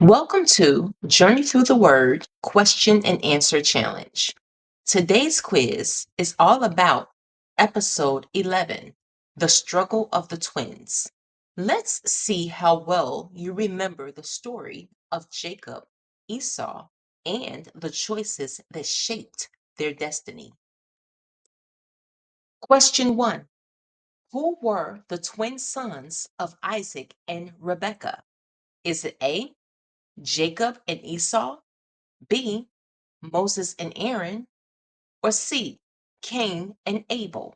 Welcome to Journey Through the Word Question and Answer Challenge. Today's quiz is all about episode 11, The Struggle of the Twins. Let's see how well you remember the story of Jacob, Esau, and the choices that shaped their destiny. Question 1. Who were the twin sons of Isaac and Rebekah? Is it A, Jacob and Esau? B, Moses and Aaron? Or C, Cain and Abel?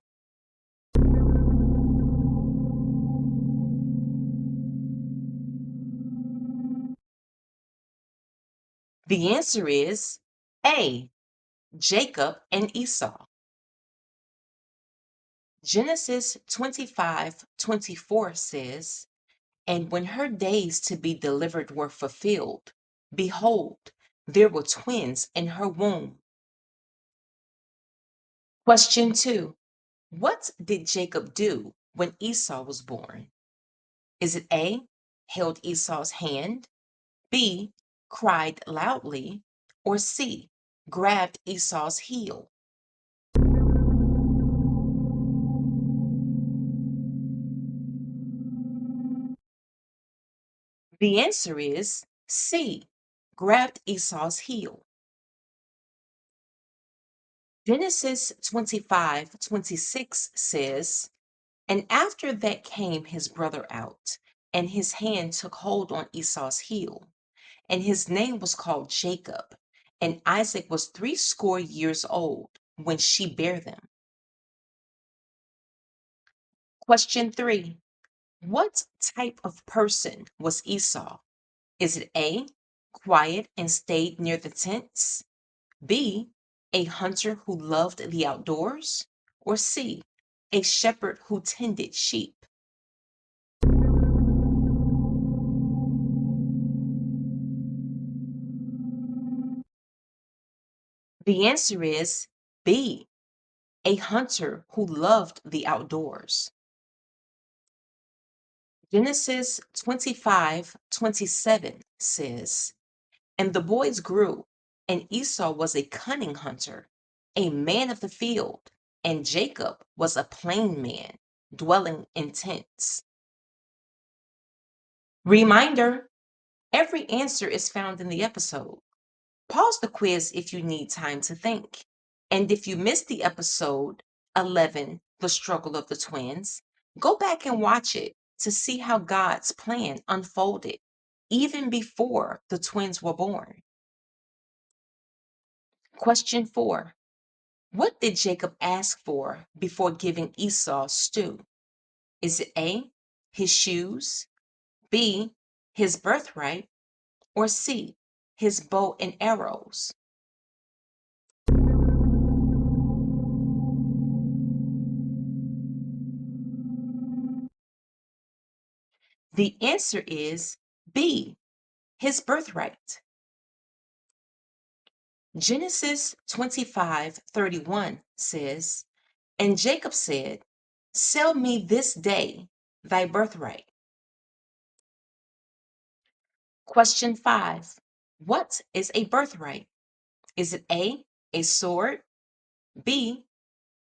The answer is A, Jacob and Esau. Genesis 25:24 says, "And when her days to be delivered were fulfilled, behold, there were twins in her womb." Question 2. What did Jacob do when Esau was born? Is it A, held Esau's hand? B, cried loudly? Or C, grabbed Esau's heel? The answer is C, grabbed Esau's heel. Genesis 25:26 says, "And after that came his brother out, and his hand took hold on Esau's heel, and his name was called Jacob, and Isaac was 80 years old when she bare them." Question 3. What type of person was Esau? Is it A, quiet and stayed near the tents? B, a hunter who loved the outdoors? Or C, a shepherd who tended sheep? The answer is B, a hunter who loved the outdoors. Genesis 25:27 says, "And the boys grew, and Esau was a cunning hunter, a man of the field, and Jacob was a plain man, dwelling in tents." Reminder, every answer is found in the episode. Pause the quiz if you need time to think. And if you missed the episode 11, The Struggle of the Twins, go back and watch it to see how God's plan unfolded even before the twins were born. Question 4. What did Jacob ask for before giving Esau stew? Is it A, his shoes, B, his birthright, or C, his bow and arrows? The answer is B, his birthright. Genesis 25:31 says, "And Jacob said, Sell me this day thy birthright." Question 5. What is a birthright? Is it a sword, B,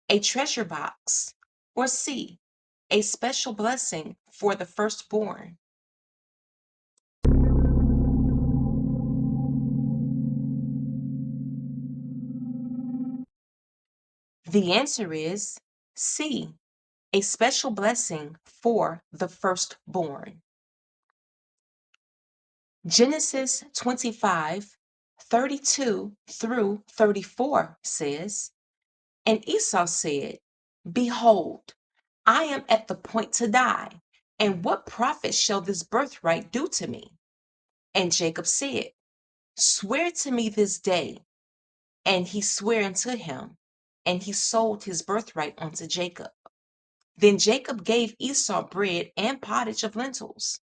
a treasure box, or C, a special blessing for the firstborn? The answer is C, a special blessing for the firstborn. Genesis 25:32 through 34 says, "And Esau said, Behold, I am at the point to die, and what profit shall this birthright do to me? And Jacob said, Swear to me this day. And he sware unto him, and he sold his birthright unto Jacob. Then Jacob gave Esau bread and pottage of lentils,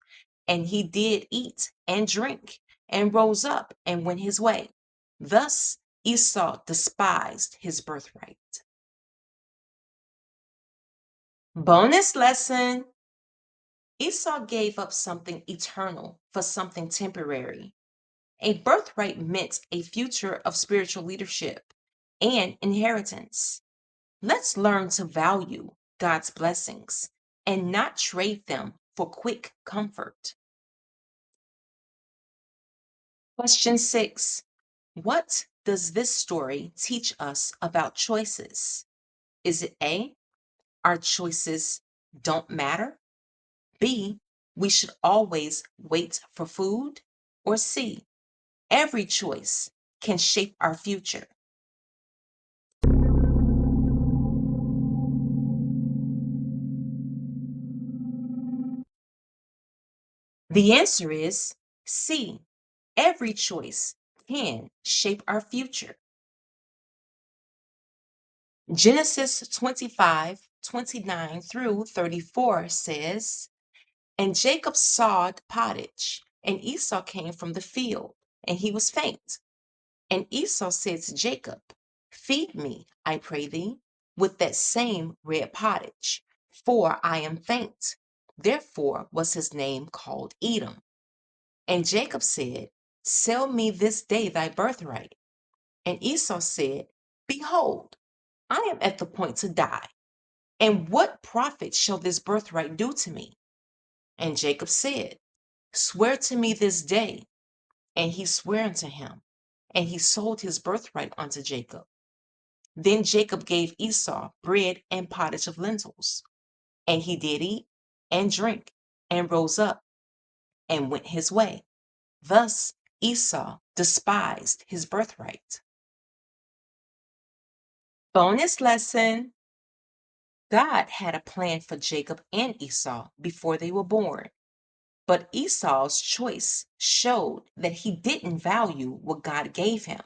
and he did eat and drink, and rose up and went his way. Thus Esau despised his birthright." Bonus lesson. Esau gave up something eternal for something temporary. A birthright meant a future of spiritual leadership and inheritance. Let's learn to value God's blessings and not trade them for quick comfort. Question 6. What does this story teach us about choices? Is it A, our choices don't matter? B, we should always wait for food? Or C, every choice can shape our future? The answer is C, every choice can shape our future. Genesis 25:29 through 34 says, And Jacob sawed pottage, and Esau came from the field, and he was faint. And Esau said to Jacob, Feed me, I pray thee, with that same red pottage, for I am faint. Therefore was his name called Edom. And Jacob said, Sell me this day thy birthright. And Esau said, Behold, I am at the point to die. And what profit shall this birthright do to me? And Jacob said, Swear to me this day. And he sware unto him, and he sold his birthright unto Jacob. Then Jacob gave Esau bread and pottage of lentils, and he did eat and drink, and rose up and went his way. Thus Esau despised his birthright. Bonus lesson. God had a plan for Jacob and Esau before they were born. But Esau's choice showed that he didn't value what God gave him.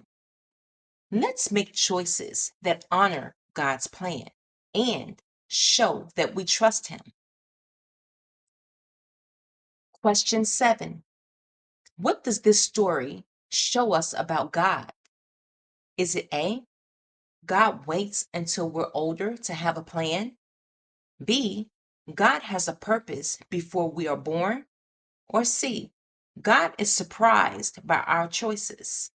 Let's make choices that honor God's plan and show that we trust him. Question 7. What does this story show us about God? Is it A, God waits until we're older to have a plan? B, God has a purpose before we are born? Or C, God is surprised by our choices?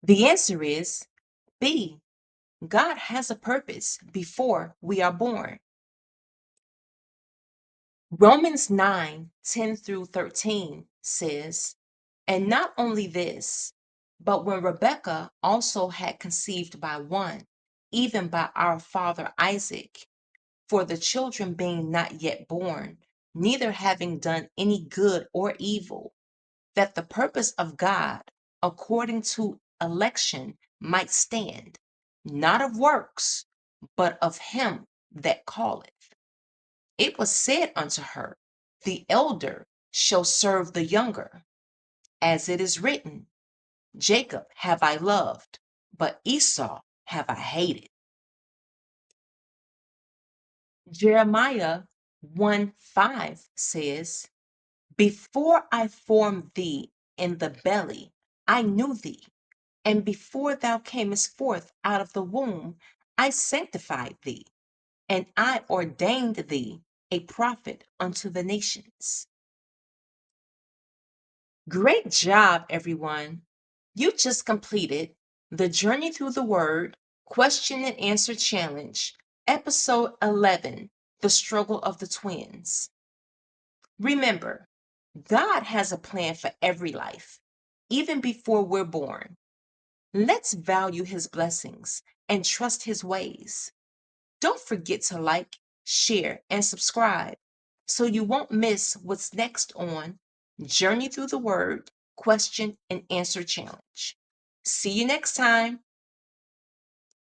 The answer is B, God has a purpose before we are born. Romans 9:10 through 13 says, And not only this, but when Rebekah also had conceived by one, even by our father Isaac, for the children being not yet born, neither having done any good or evil, that the purpose of God according to election might stand, not of works, but of him that calleth. It was said unto her, The elder shall serve the younger. As it is written, Jacob have I loved, but Esau have I hated. Jeremiah 1:5 says, Before I formed thee in the belly, I knew thee. And before thou camest forth out of the womb, I sanctified thee, and I ordained thee a prophet unto the nations. Great job, everyone. You just completed the Journey Through the Word Question and Answer Challenge, Episode 11, The Struggle of the Twins. Remember, God has a plan for every life, even before we're born. Let's value his blessings and trust his ways. Don't forget to like, share, and subscribe so you won't miss what's next on Journey Through the Word Question and Answer Challenge. See you next time.